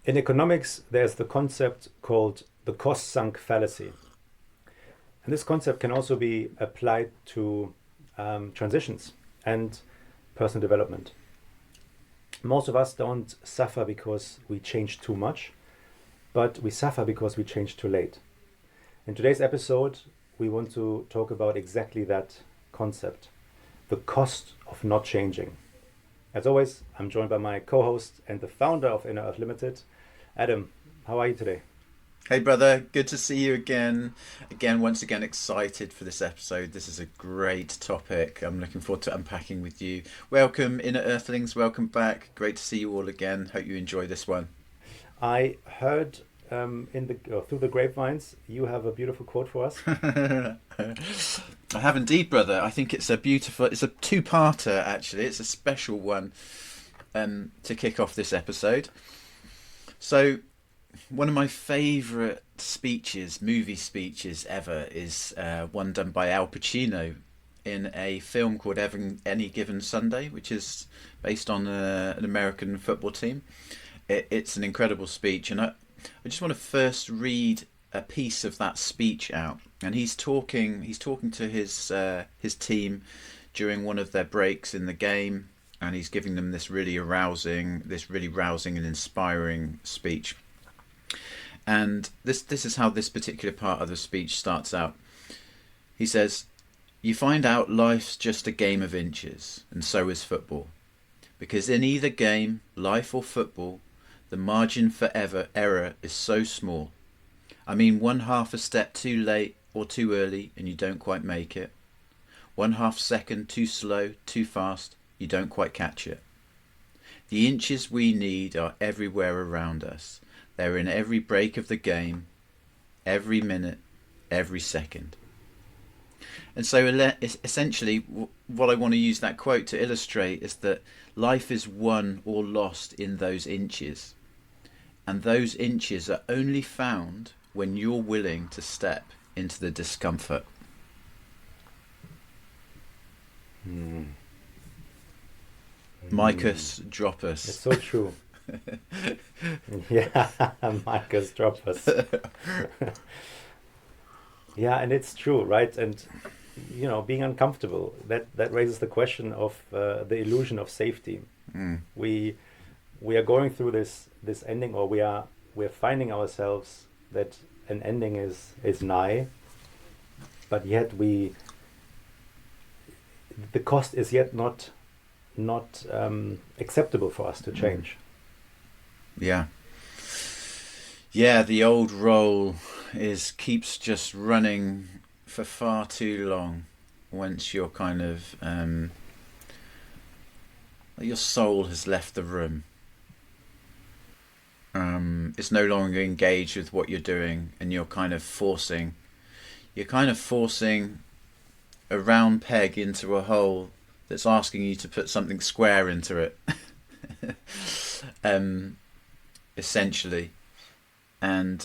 In economics, there's the concept called the cost-sunk fallacy. And this concept can also be applied to transitions and personal development. Most of us don't suffer because we change too much, but we suffer because we change too late. In today's episode, we want to talk about exactly that concept, the cost of not changing. As always, I'm joined by my co-host and the founder of Inner Earth Limited, Adam. How are you today? Hey brother, good to see you again. Once again, excited for this episode. This is a great topic. I'm looking forward to unpacking with you. Welcome, Inner Earthlings. Welcome back. Great to see you all again. Hope you enjoy this one. I heard through the grapevines, you have a beautiful quote for us. I have indeed, brother. I think it's a two-parter actually. It's a special one to kick off this episode. So, one of my favourite movie speeches ever, is one done by Al Pacino in a film called Any Given Sunday, which is based on an American football team. It's an incredible speech, and I just want to first read a piece of that speech out. And he's talking to his team during one of their breaks in the game, and he's giving them this really rousing and inspiring speech. And this is how this particular part of the speech starts out. He says, "You find out life's just a game of inches, and so is football. Because in either game, life or football, the margin for error is so small. I mean, one half a step too late or too early and you don't quite make it. 1/2 second too slow, too fast, you don't quite catch it. The inches we need are everywhere around us. They're in every break of the game, every minute, every second." And so essentially what I want to use that quote to illustrate is that life is won or lost in those inches. And those inches are only found when you're willing to step into the discomfort. Micus, drop us. It's so true. Yeah, Marcus, drop us. Yeah, and it's true, right? And being uncomfortable, that raises the question of the illusion of safety. We are going through this ending, or we're finding ourselves that an ending is nigh, but yet the cost is yet not acceptable for us to change. Yeah, the old role keeps just running for far too long. Once you're kind of your soul has left the room, it's no longer engaged with what you're doing, and you're kind of forcing a round peg into a hole that's asking you to put something square into it. Essentially. And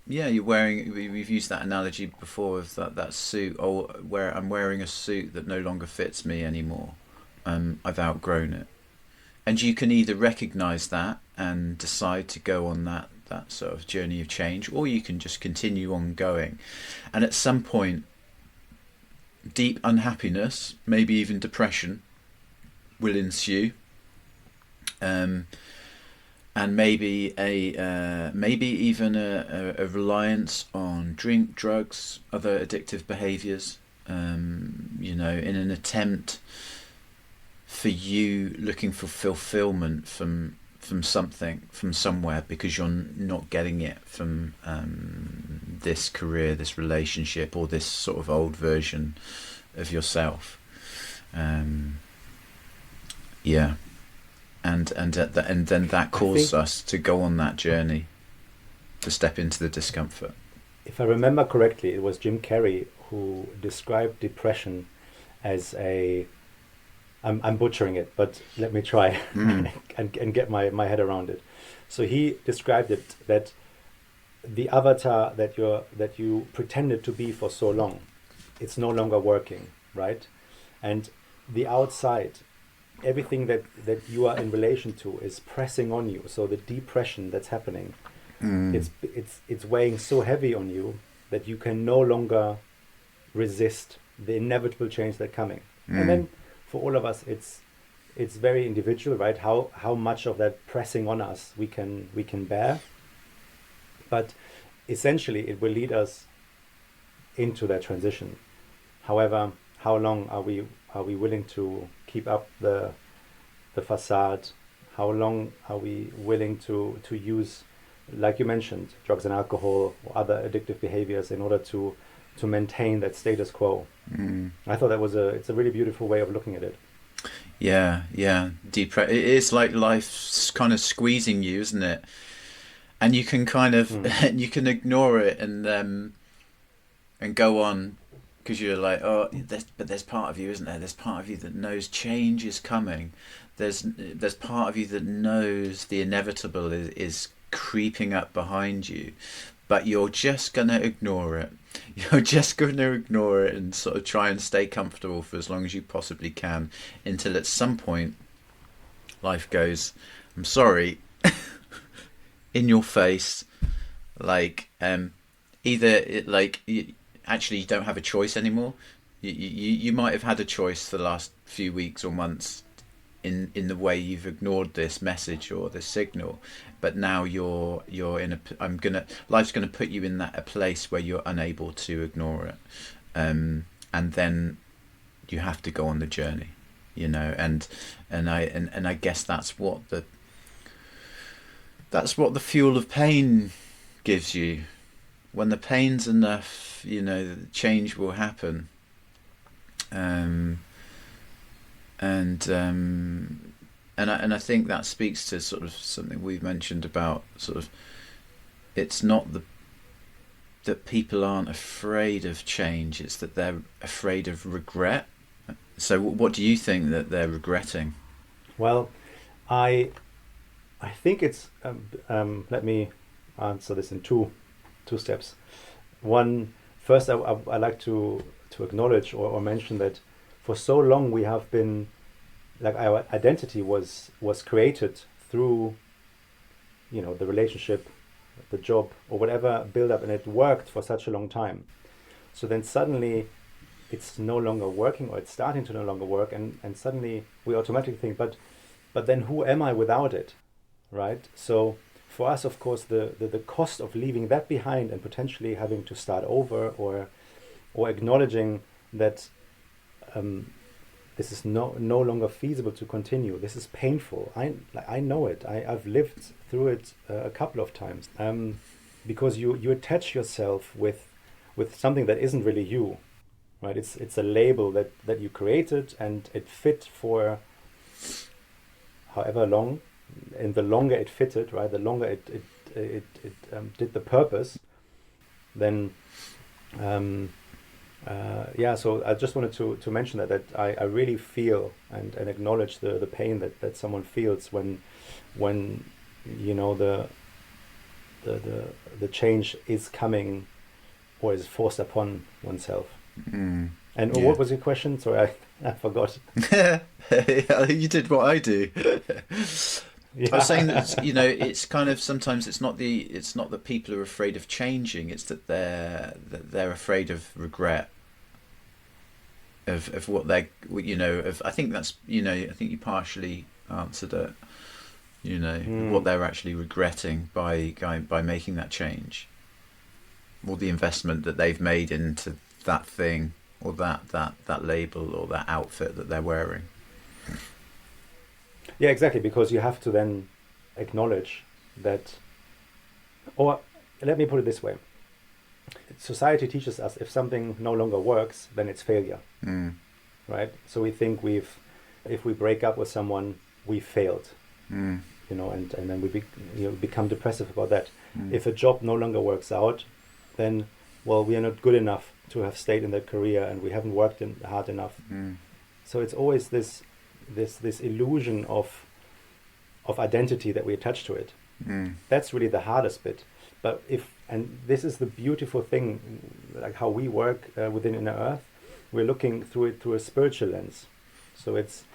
you're wearing, we've used that analogy before of that suit, or where I'm wearing a suit that no longer fits me anymore. I've outgrown it. And you can either recognize that and decide to go on that sort of journey of change, or you can just continue on going. And at some point, deep unhappiness, maybe even depression, will ensue. And maybe even a reliance on drink, drugs, other addictive behaviours, in an attempt for you looking for fulfilment from somewhere, because you're not getting it from this career, this relationship, or this sort of old version of yourself. And then that calls us to go on that journey, to step into the discomfort. If I remember correctly, it was Jim Carrey who described depression as I'm butchering it, but let me try and get my head around it. So he described it that the avatar that you pretended to be for so long, it's no longer working, right? And the outside everything that you are in relation to is pressing on you. So the depression that's happening, it's weighing so heavy on you that you can no longer resist the inevitable change that's coming. And then for all of us, it's very individual, right? How much of that pressing on us we can bear. But essentially, it will lead us into that transition. However, how long are we willing to keep up the facade? How long are we willing to use, like you mentioned, drugs and alcohol or other addictive behaviors in order to maintain that status quo? I thought it's a really beautiful way of looking at it. Yeah. It is like life's kind of squeezing you, isn't it? And you can kind of you can ignore it and go on, because you're like, oh, there's part of you, isn't there? There's part of you that knows change is coming. There's part of you that knows the inevitable is creeping up behind you, but you're just gonna ignore it. You're just going to ignore it and sort of try and stay comfortable for as long as you possibly can, until at some point life goes, I'm sorry, in your face, like either it, like actually you don't have a choice anymore. You might have had a choice for the last few weeks or months in the way you've ignored this message or this signal, but now you're in life's gonna put you in a place where you're unable to ignore it, and then you have to go on the journey, and I guess that's what the fuel of pain gives you. When the pain's enough, the change will happen. And I think that speaks to sort of something we've mentioned about sort of, it's not that people aren't afraid of change, it's that they're afraid of regret. So what do you think that they're regretting? Well, I think it's let me answer this in two steps. One, first I like to acknowledge or mention that for so long we have been, like, our identity was created through the relationship, the job, or whatever build up, and it worked for such a long time. So then suddenly it's no longer working, or it's starting to no longer work, and suddenly we automatically think, but then who am I without it, right? So for us, of course, the cost of leaving that behind and potentially having to start over, or acknowledging that this is no longer feasible to continue. This is painful. I know it. I've lived through it a couple of times. Because you attach yourself with something that isn't really you, right? It's a label that you created, and it fit for however long. And the longer it fitted, right, the longer it did the purpose, then so I just wanted to mention that I really feel and acknowledge the pain that someone feels when the change is coming or is forced upon oneself. And Yeah. what was your question? Sorry, I forgot. You did what I do. Yeah. I was saying that it's kind of, sometimes it's not that people are afraid of changing, it's that they're afraid of regret, of what they I think that's I think you partially answered it. What they're actually regretting by making that change, or the investment that they've made into that thing, or that label, or that outfit that they're wearing. Yeah, exactly, because you have to then acknowledge that, or let me put it this way. Society teaches us if something no longer works, then it's failure, right? So we think if we break up with someone, we failed, and then we become depressive about that. If a job no longer works out, then, well, we are not good enough to have stayed in that career, and we haven't worked hard enough. So it's always this illusion of identity that we attach to it. That's really the hardest bit. But and this is the beautiful thing, like how we work within Inner Earth, we're looking through it through a spiritual lens. So it's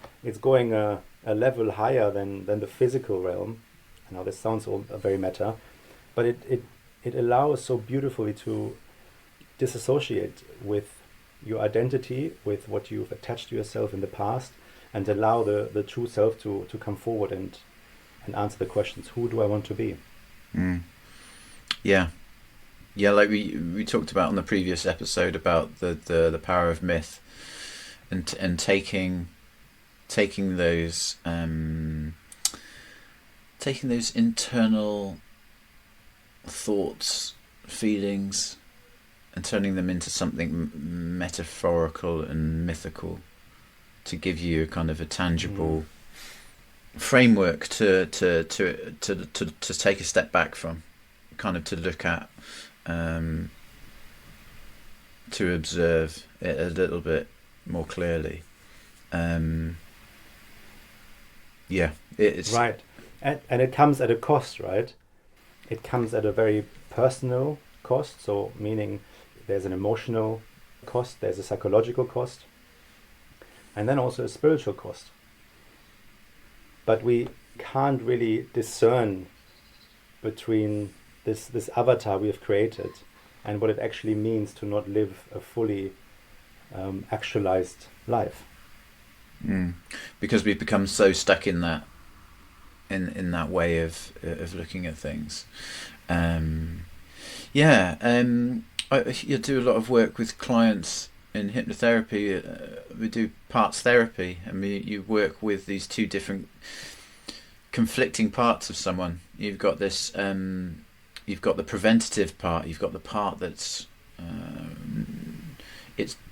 going a level higher than the physical realm. Now this sounds all very meta, but it allows so beautifully to disassociate with your identity, with what you've attached to yourself in the past, and allow the true self to come forward and answer the questions. Who do I want to be? Mm. Yeah. Yeah, like we talked about on the previous episode about the power of myth, and taking those internal thoughts, feelings, and turning them into something metaphorical and mythical, to give you a kind of a tangible framework to take a step back from, kind of to look at, to observe it a little bit more clearly. Yeah, it's right, and it comes at a cost, right? It comes at a very personal cost. So meaning there's an emotional cost, there's a psychological cost, and then also a spiritual cost. But we can't really discern between this avatar we have created and what it actually means to not live a fully actualized life. Because we've become so stuck in that way of looking at things. I do a lot of work with clients in hypnotherapy. We do parts therapy, and you work with these two different conflicting parts of someone. You've got this, you've got the preventative part. You've got the part that's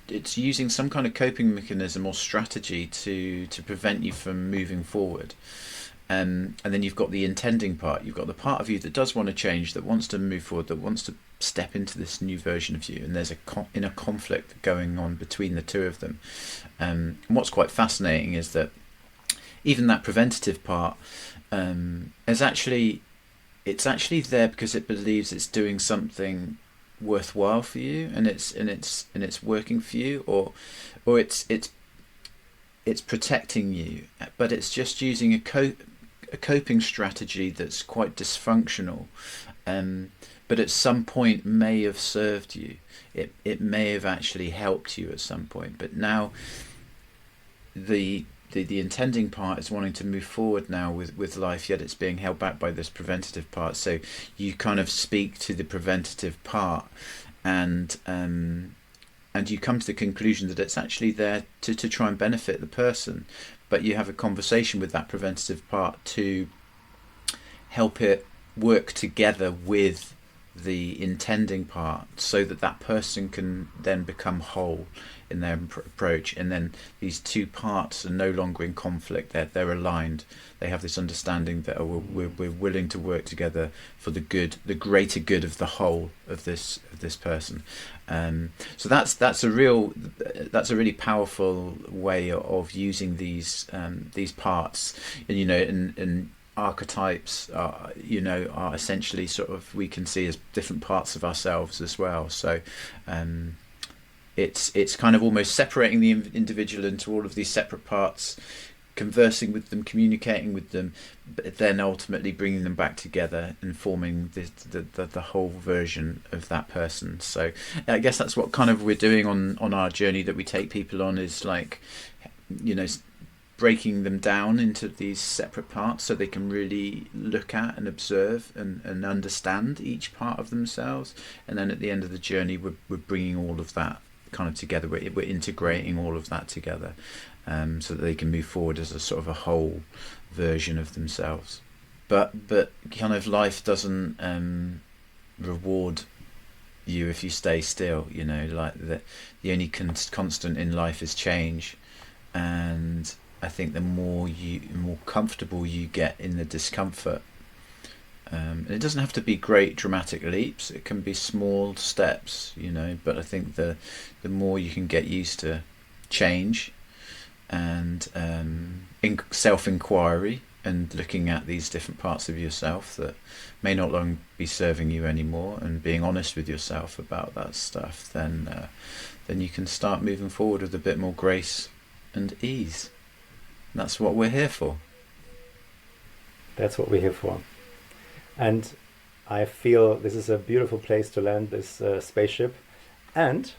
it's using some kind of coping mechanism or strategy to prevent you from moving forward. And then you've got the intending part. You've got the part of you that does want to change, that wants to move forward, that wants to step into this new version of you. And there's a inner conflict going on between the two of them. And what's quite fascinating is that even that preventative part it's actually there because it believes it's doing something worthwhile for you, and it's working for you, or it's protecting you, but it's just using a coping strategy that's quite dysfunctional, but at some point may have served you. It may have actually helped you at some point, but now the intending part is wanting to move forward now with life, yet it's being held back by this preventative part. So you kind of speak to the preventative part, and you come to the conclusion that it's actually there to try and benefit the person, but you have a conversation with that preventative part to help it work together with the intending part, so that person can then become whole in their approach, and then these two parts are no longer in conflict. They're aligned. They have this understanding that we're willing to work together for the greater good of the whole of this person. So that's a really powerful way of using these parts, and and archetypes are essentially sort of, we can see as different parts of ourselves as well. So it's kind of almost separating the individual into all of these separate parts, conversing with them, communicating with them, but then ultimately bringing them back together and forming the whole version of that person. So I guess that's what kind of we're doing on our journey that we take people on, is like, breaking them down into these separate parts so they can really look at and observe and understand each part of themselves. And then at the end of the journey, we're bringing all of that kind of together. We're integrating all of that together, so that they can move forward as a sort of a whole version of themselves. But kind of life doesn't reward you if you stay still. Like the only constant in life is change, and I think the more comfortable you get in the discomfort, and it doesn't have to be great dramatic leaps. It can be small steps, But I think the more you can get used to change and self-inquiry and looking at these different parts of yourself that may not long be serving you anymore, and being honest with yourself about that stuff, then you can start moving forward with a bit more grace and ease. That's what we're here for. That's what we're here for. And I feel this is a beautiful place to land this spaceship. And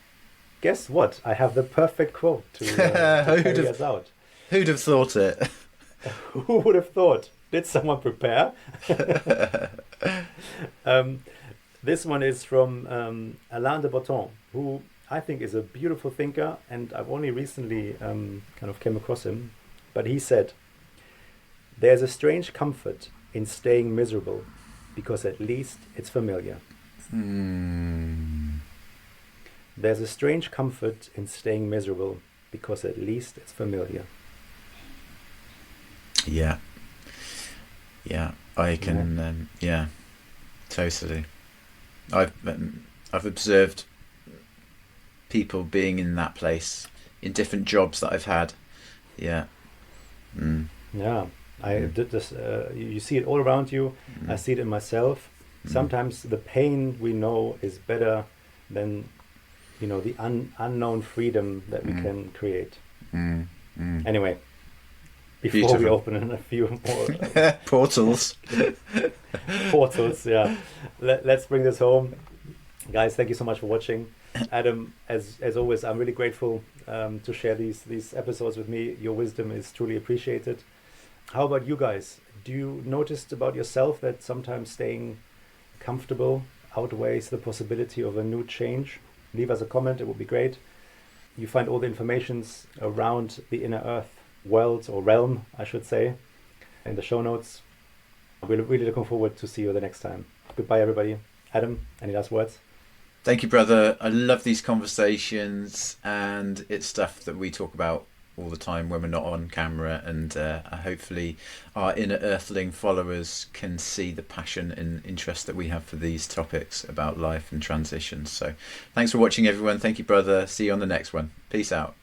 guess what? I have the perfect quote to carry us out. Who'd have thought it? Who would have thought? Did someone prepare? This one is from Alain de Botton, who I think is a beautiful thinker, and I've only recently kind of came across him. But he said, "There's a strange comfort in staying miserable, because at least it's familiar." There's a strange comfort in staying miserable, because at least it's familiar. Yeah. Yeah, I can. Yeah, totally. I've observed people being in that place in different jobs that I've had. Yeah. Yeah, I did this. You see it all around you. I see it in myself. Sometimes the pain we know is better than, the unknown freedom that we can create. Anyway, before Beautiful. we open in a few more portals. Portals, yeah. Let's bring this home, guys. Thank you so much for watching. Adam, as always, I'm really grateful to share these episodes with me. Your wisdom is truly appreciated. How about you guys? Do you notice about yourself that sometimes staying comfortable outweighs the possibility of a new change? Leave us a comment, it would be great. You find all the informations around the inner earth world, or realm, I should say, in the show notes. We're really looking forward to see you the next time. Goodbye, everybody. Adam, any last words? Thank you, brother. I love these conversations, and it's stuff that we talk about all the time when we're not on camera, and hopefully our inner earthling followers can see the passion and interest that we have for these topics about life and transitions. So thanks for watching, everyone. Thank you, brother. See you on the next one. Peace out.